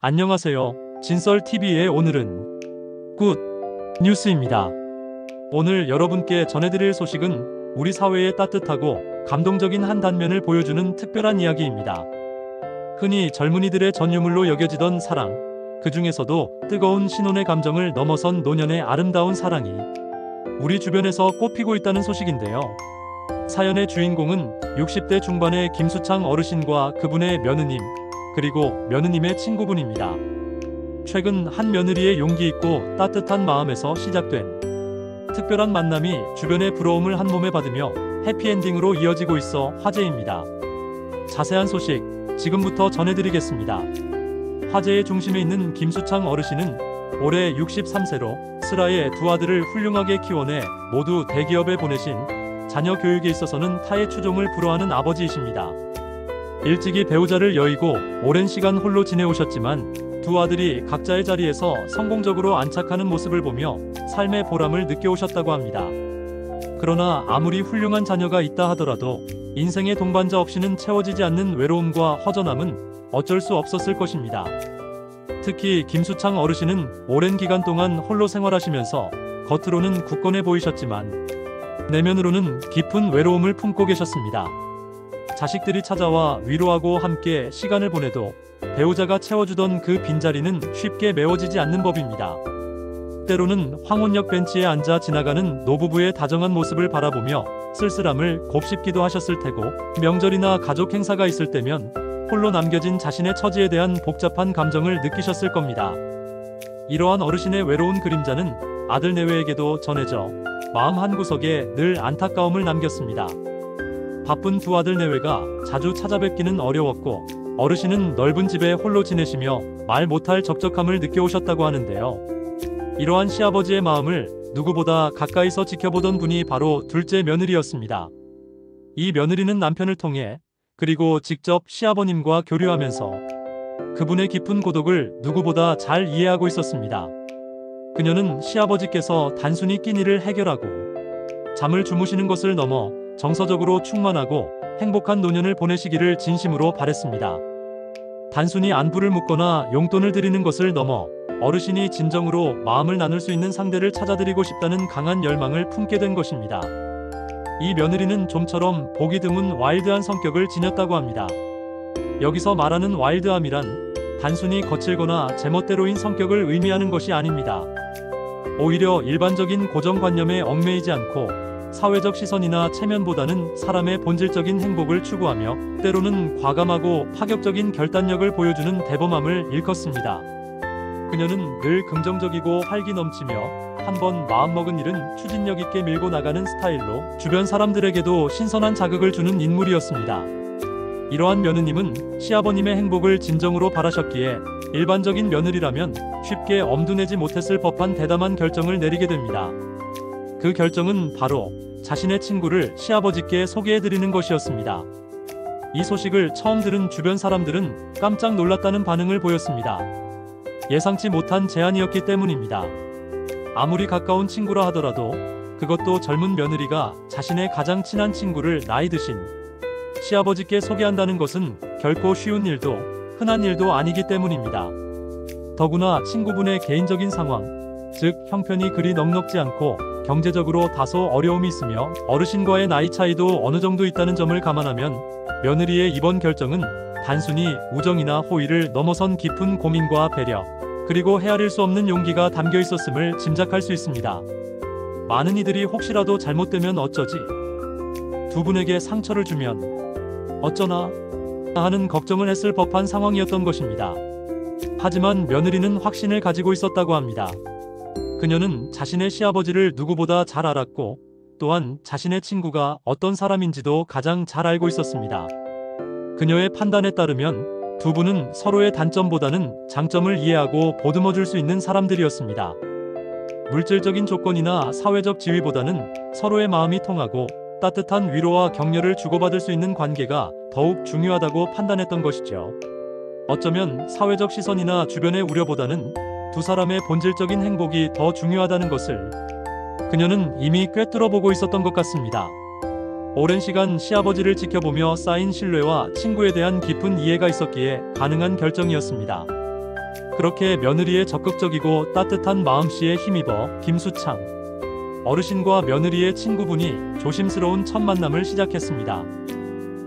안녕하세요. 진설TV의 오늘은 굿 뉴스입니다. 오늘 여러분께 전해드릴 소식은 우리 사회의 따뜻하고 감동적인 한 단면을 보여주는 특별한 이야기입니다. 흔히 젊은이들의 전유물로 여겨지던 사랑, 그 중에서도 뜨거운 신혼의 감정을 넘어선 노년의 아름다운 사랑이 우리 주변에서 꽃피고 있다는 소식인데요. 사연의 주인공은 60대 중반의 김수창 어르신과 그분의 며느님, 그리고 며느님의 친구분입니다. 최근 한 며느리의 용기 있고 따뜻한 마음에서 시작된 특별한 만남이 주변의 부러움을 한 몸에 받으며 해피엔딩으로 이어지고 있어 화제입니다. 자세한 소식 지금부터 전해드리겠습니다. 화제의 중심에 있는 김수창 어르신은 올해 63세로 슬하의 두 아들을 훌륭하게 키워내 모두 대기업에 보내신 자녀 교육에 있어서는 타의 추종을 불허하는 아버지이십니다. 일찍이 배우자를 여의고 오랜 시간 홀로 지내오셨지만 두 아들이 각자의 자리에서 성공적으로 안착하는 모습을 보며 삶의 보람을 느껴오셨다고 합니다. 그러나 아무리 훌륭한 자녀가 있다 하더라도 인생의 동반자 없이는 채워지지 않는 외로움과 허전함은 어쩔 수 없었을 것입니다. 특히 김수창 어르신은 오랜 기간 동안 홀로 생활하시면서 겉으로는 굳건해 보이셨지만 내면으로는 깊은 외로움을 품고 계셨습니다. 자식들이 찾아와 위로하고 함께 시간을 보내도 배우자가 채워주던 그 빈자리는 쉽게 메워지지 않는 법입니다. 때로는 황혼역 벤치에 앉아 지나가는 노부부의 다정한 모습을 바라보며 쓸쓸함을 곱씹기도 하셨을 테고, 명절이나 가족 행사가 있을 때면 홀로 남겨진 자신의 처지에 대한 복잡한 감정을 느끼셨을 겁니다. 이러한 어르신의 외로운 그림자는 아들 내외에게도 전해져 마음 한구석에 늘 안타까움을 남겼습니다. 바쁜 두 아들 내외가 자주 찾아뵙기는 어려웠고 어르신은 넓은 집에 홀로 지내시며 말 못할 적적함을 느껴오셨다고 하는데요. 이러한 시아버지의 마음을 누구보다 가까이서 지켜보던 분이 바로 둘째 며느리였습니다. 이 며느리는 남편을 통해 그리고 직접 시아버님과 교류하면서 그분의 깊은 고독을 누구보다 잘 이해하고 있었습니다. 그녀는 시아버지께서 단순히 끼니를 해결하고 잠을 주무시는 것을 넘어 정서적으로 충만하고 행복한 노년을 보내시기를 진심으로 바랬습니다. 단순히 안부를 묻거나 용돈을 드리는 것을 넘어 어르신이 진정으로 마음을 나눌 수 있는 상대를 찾아드리고 싶다는 강한 열망을 품게 된 것입니다. 이 며느리는 좀처럼 보기 드문 와일드한 성격을 지녔다고 합니다. 여기서 말하는 와일드함이란 단순히 거칠거나 제멋대로인 성격을 의미하는 것이 아닙니다. 오히려 일반적인 고정관념에 얽매이지 않고 사회적 시선이나 체면보다는 사람의 본질적인 행복을 추구하며 때로는 과감하고 파격적인 결단력을 보여주는 대범함을 일컫습니다. 그녀는 늘 긍정적이고 활기 넘치며 한번 마음먹은 일은 추진력 있게 밀고 나가는 스타일로 주변 사람들에게도 신선한 자극을 주는 인물이었습니다. 이러한 며느님은 시아버님의 행복을 진정으로 바라셨기에 일반적인 며느리라면 쉽게 엄두내지 못했을 법한 대담한 결정을 내리게 됩니다. 그 결정은 바로 자신의 친구를 시아버지께 소개해드리는 것이었습니다. 이 소식을 처음 들은 주변 사람들은 깜짝 놀랐다는 반응을 보였습니다. 예상치 못한 제안이었기 때문입니다. 아무리 가까운 친구라 하더라도 그것도 젊은 며느리가 자신의 가장 친한 친구를 나이 드신 시아버지께 소개한다는 것은 결코 쉬운 일도 흔한 일도 아니기 때문입니다. 더구나 친구분의 개인적인 상황, 즉 형편이 그리 넉넉지 않고 경제적으로 다소 어려움이 있으며 어르신과의 나이 차이도 어느 정도 있다는 점을 감안하면 며느리의 이번 결정은 단순히 우정이나 호의를 넘어선 깊은 고민과 배려, 그리고 헤아릴 수 없는 용기가 담겨 있었음을 짐작할 수 있습니다. 많은 이들이 혹시라도 잘못되면 어쩌지? 두 분에게 상처를 주면 어쩌나? 하는 걱정을 했을 법한 상황이었던 것입니다. 하지만 며느리는 확신을 가지고 있었다고 합니다. 그녀는 자신의 시아버지를 누구보다 잘 알았고 또한 자신의 친구가 어떤 사람인지도 가장 잘 알고 있었습니다. 그녀의 판단에 따르면 두 분은 서로의 단점보다는 장점을 이해하고 보듬어 줄 수 있는 사람들이었습니다. 물질적인 조건이나 사회적 지위보다는 서로의 마음이 통하고 따뜻한 위로와 격려를 주고받을 수 있는 관계가 더욱 중요하다고 판단했던 것이죠. 어쩌면 사회적 시선이나 주변의 우려보다는 두 사람의 본질적인 행복이 더 중요하다는 것을 그녀는 이미 꿰뚫어 보고 있었던 것 같습니다. 오랜 시간 시아버지를 지켜보며 쌓인 신뢰와 친구에 대한 깊은 이해가 있었기에 가능한 결정이었습니다. 그렇게 며느리의 적극적이고 따뜻한 마음씨에 힘입어 김수창 어르신과 며느리의 친구분이 조심스러운 첫 만남을 시작했습니다.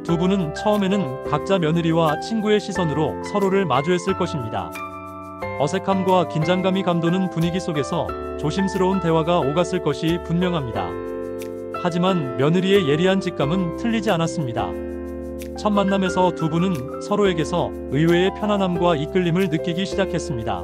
두 분은 처음에는 각자 며느리와 친구의 시선으로 서로를 마주했을 것입니다. 어색함과 긴장감이 감도는 분위기 속에서 조심스러운 대화가 오갔을 것이 분명합니다. 하지만 며느리의 예리한 직감은 틀리지 않았습니다. 첫 만남에서 두 분은 서로에게서 의외의 편안함과 이끌림을 느끼기 시작했습니다.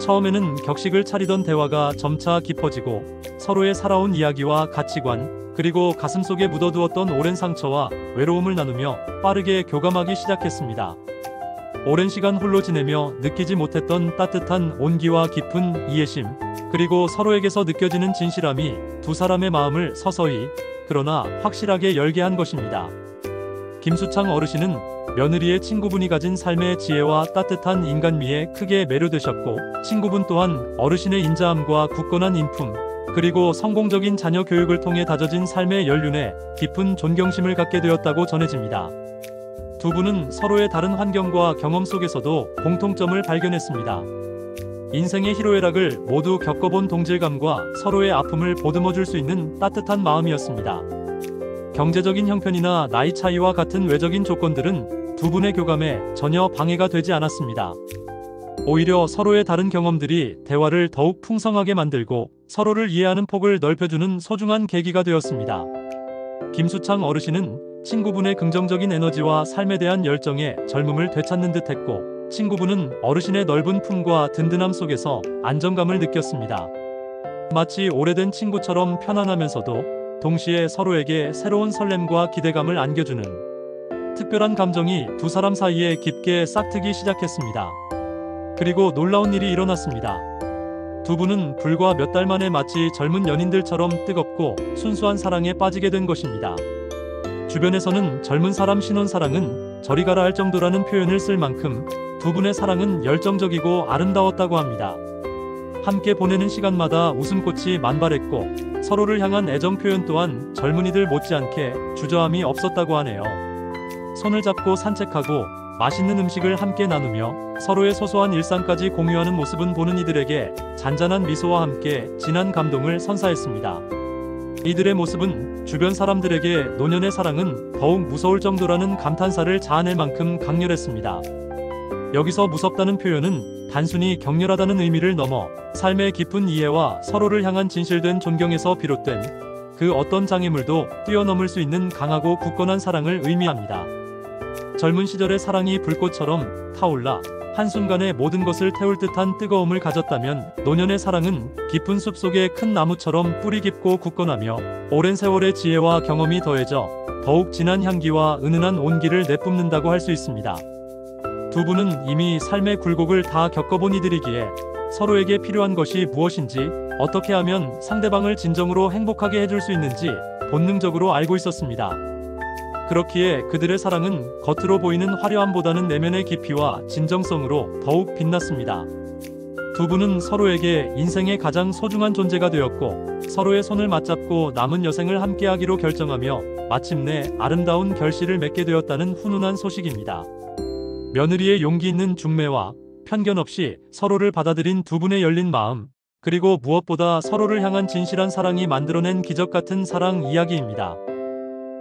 처음에는 격식을 차리던 대화가 점차 깊어지고 서로의 살아온 이야기와 가치관, 그리고 가슴속에 묻어두었던 오랜 상처와 외로움을 나누며 빠르게 교감하기 시작했습니다. 오랜 시간 홀로 지내며 느끼지 못했던 따뜻한 온기와 깊은 이해심, 그리고 서로에게서 느껴지는 진실함이 두 사람의 마음을 서서히, 그러나 확실하게 열게 한 것입니다. 김수창 어르신은 며느리의 친구분이 가진 삶의 지혜와 따뜻한 인간미에 크게 매료되셨고, 친구분 또한 어르신의 인자함과 굳건한 인품, 그리고 성공적인 자녀 교육을 통해 다져진 삶의 연륜에 깊은 존경심을 갖게 되었다고 전해집니다. 두 분은 서로의 다른 환경과 경험 속에서도 공통점을 발견했습니다. 인생의 희로애락을 모두 겪어본 동질감과 서로의 아픔을 보듬어줄 수 있는 따뜻한 마음이었습니다. 경제적인 형편이나 나이 차이와 같은 외적인 조건들은 두 분의 교감에 전혀 방해가 되지 않았습니다. 오히려 서로의 다른 경험들이 대화를 더욱 풍성하게 만들고 서로를 이해하는 폭을 넓혀주는 소중한 계기가 되었습니다. 김수창 어르신은 친구분의 긍정적인 에너지와 삶에 대한 열정에 젊음을 되찾는 듯했고, 친구분은 어르신의 넓은 품과 든든함 속에서 안정감을 느꼈습니다. 마치 오래된 친구처럼 편안하면서도 동시에 서로에게 새로운 설렘과 기대감을 안겨주는 특별한 감정이 두 사람 사이에 깊게 싹트기 시작했습니다. 그리고 놀라운 일이 일어났습니다. 두 분은 불과 몇 달 만에 마치 젊은 연인들처럼 뜨겁고 순수한 사랑에 빠지게 된 것입니다. 주변에서는 젊은 사람 신혼사랑은 저리 가라 할 정도라는 표현을 쓸 만큼 두 분의 사랑은 열정적이고 아름다웠다고 합니다. 함께 보내는 시간마다 웃음꽃이 만발했고, 서로를 향한 애정 표현 또한 젊은이들 못지않게 주저함이 없었다고 하네요. 손을 잡고 산책하고 맛있는 음식을 함께 나누며 서로의 소소한 일상까지 공유하는 모습은 보는 이들에게 잔잔한 미소와 함께 진한 감동을 선사했습니다. 이들의 모습은 주변 사람들에게 노년의 사랑은 더욱 무서울 정도라는 감탄사를 자아낼 만큼 강렬했습니다. 여기서 무섭다는 표현은 단순히 격렬하다는 의미를 넘어 삶의 깊은 이해와 서로를 향한 진실된 존경에서 비롯된 그 어떤 장애물도 뛰어넘을 수 있는 강하고 굳건한 사랑을 의미합니다. 젊은 시절의 사랑이 불꽃처럼 타올라 한순간에 모든 것을 태울 듯한 뜨거움을 가졌다면, 노년의 사랑은 깊은 숲속의 큰 나무처럼 뿌리 깊고 굳건하며 오랜 세월의 지혜와 경험이 더해져 더욱 진한 향기와 은은한 온기를 내뿜는다고 할 수 있습니다. 두 분은 이미 삶의 굴곡을 다 겪어본 이들이기에 서로에게 필요한 것이 무엇인지, 어떻게 하면 상대방을 진정으로 행복하게 해줄 수 있는지 본능적으로 알고 있었습니다. 그렇기에 그들의 사랑은 겉으로 보이는 화려함보다는 내면의 깊이와 진정성으로 더욱 빛났습니다. 두 분은 서로에게 인생의 가장 소중한 존재가 되었고, 서로의 손을 맞잡고 남은 여생을 함께하기로 결정하며 마침내 아름다운 결실을 맺게 되었다는 훈훈한 소식입니다. 며느리의 용기 있는 중매와 편견 없이 서로를 받아들인 두 분의 열린 마음, 그리고 무엇보다 서로를 향한 진실한 사랑이 만들어낸 기적 같은 사랑 이야기입니다.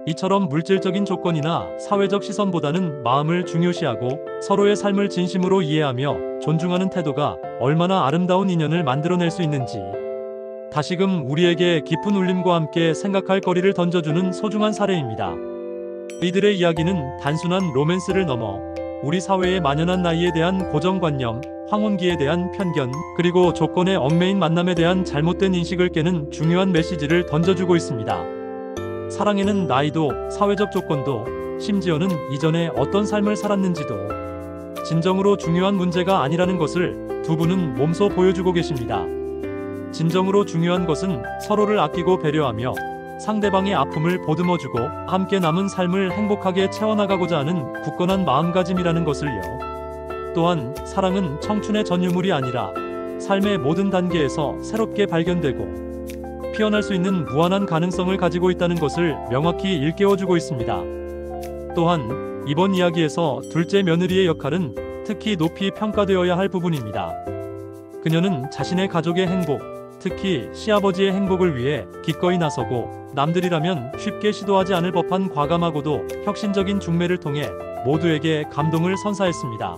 이처럼 물질적인 조건이나 사회적 시선보다는 마음을 중요시하고 서로의 삶을 진심으로 이해하며 존중하는 태도가 얼마나 아름다운 인연을 만들어낼 수 있는지 다시금 우리에게 깊은 울림과 함께 생각할 거리를 던져주는 소중한 사례입니다. 이들의 이야기는 단순한 로맨스를 넘어 우리 사회에 만연한 나이에 대한 고정관념, 황혼기에 대한 편견, 그리고 조건의 얽매인 만남에 대한 잘못된 인식을 깨는 중요한 메시지를 던져주고 있습니다. 사랑에는 나이도, 사회적 조건도, 심지어는 이전에 어떤 삶을 살았는지도 진정으로 중요한 문제가 아니라는 것을 두 분은 몸소 보여주고 계십니다. 진정으로 중요한 것은 서로를 아끼고 배려하며 상대방의 아픔을 보듬어주고 함께 남은 삶을 행복하게 채워나가고자 하는 굳건한 마음가짐이라는 것을요. 또한 사랑은 청춘의 전유물이 아니라 삶의 모든 단계에서 새롭게 발견되고 피어날 수 있는 무한한 가능성을 가지고 있다는 것을 명확히 일깨워주고 있습니다. 또한 이번 이야기에서 둘째 며느리의 역할은 특히 높이 평가되어야 할 부분입니다. 그녀는 자신의 가족의 행복, 특히 시아버지의 행복을 위해 기꺼이 나서고 남들이라면 쉽게 시도하지 않을 법한 과감하고도 혁신적인 중매를 통해 모두에게 감동을 선사했습니다.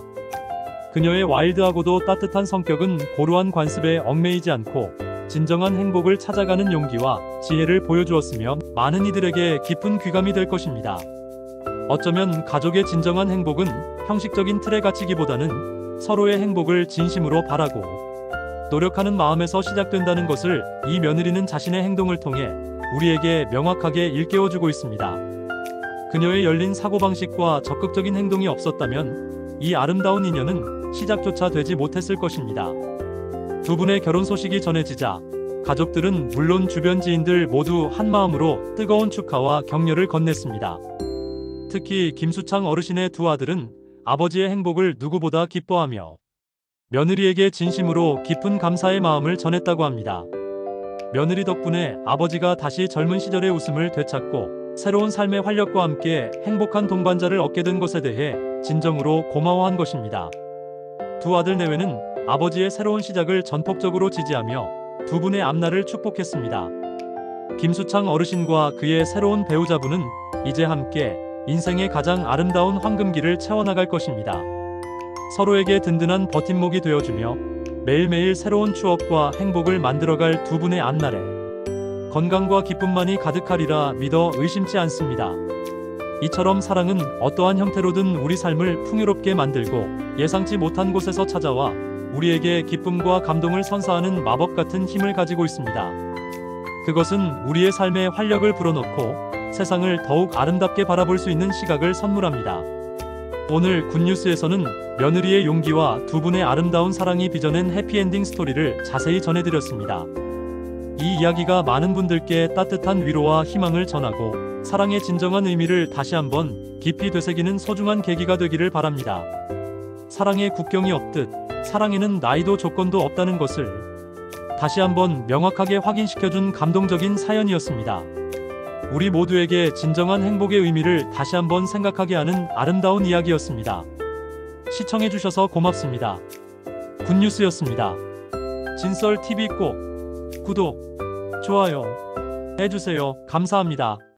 그녀의 와일드하고도 따뜻한 성격은 고루한 관습에 얽매이지 않고 진정한 행복을 찾아가는 용기와 지혜를 보여주었으며 많은 이들에게 깊은 귀감이 될 것입니다. 어쩌면 가족의 진정한 행복은 형식적인 틀에 갇히기보다는 서로의 행복을 진심으로 바라고 노력하는 마음에서 시작된다는 것을 이 며느리는 자신의 행동을 통해 우리에게 명확하게 일깨워주고 있습니다. 그녀의 열린 사고방식과 적극적인 행동이 없었다면 이 아름다운 인연은 시작조차 되지 못했을 것입니다. 두 분의 결혼 소식이 전해지자 가족들은 물론 주변 지인들 모두 한마음으로 뜨거운 축하와 격려를 건넸습니다. 특히 김수창 어르신의 두 아들은 아버지의 행복을 누구보다 기뻐하며 며느리에게 진심으로 깊은 감사의 마음을 전했다고 합니다. 며느리 덕분에 아버지가 다시 젊은 시절의 웃음을 되찾고 새로운 삶의 활력과 함께 행복한 동반자를 얻게 된 것에 대해 진정으로 고마워한 것입니다. 두 아들 내외는 아버지의 새로운 시작을 전폭적으로 지지하며 두 분의 앞날을 축복했습니다. 김수창 어르신과 그의 새로운 배우자분은 이제 함께 인생의 가장 아름다운 황금기를 채워나갈 것입니다. 서로에게 든든한 버팀목이 되어주며 매일매일 새로운 추억과 행복을 만들어갈 두 분의 앞날에 건강과 기쁨만이 가득하리라 믿어 의심치 않습니다. 이처럼 사랑은 어떠한 형태로든 우리 삶을 풍요롭게 만들고 예상치 못한 곳에서 찾아와 우리에게 기쁨과 감동을 선사하는 마법 같은 힘을 가지고 있습니다. 그것은 우리의 삶에 활력을 불어넣고 세상을 더욱 아름답게 바라볼 수 있는 시각을 선물합니다. 오늘 굿뉴스에서는 며느리의 용기와 두 분의 아름다운 사랑이 빚어낸 해피엔딩 스토리를 자세히 전해드렸습니다. 이 이야기가 많은 분들께 따뜻한 위로와 희망을 전하고 사랑의 진정한 의미를 다시 한번 깊이 되새기는 소중한 계기가 되기를 바랍니다. 사랑에 국경이 없듯 사랑에는 나이도 조건도 없다는 것을 다시 한번 명확하게 확인시켜준 감동적인 사연이었습니다. 우리 모두에게 진정한 행복의 의미를 다시 한번 생각하게 하는 아름다운 이야기였습니다. 시청해주셔서 고맙습니다. 굿뉴스였습니다. 진썰TV 꼭 구독, 좋아요 해주세요. 감사합니다.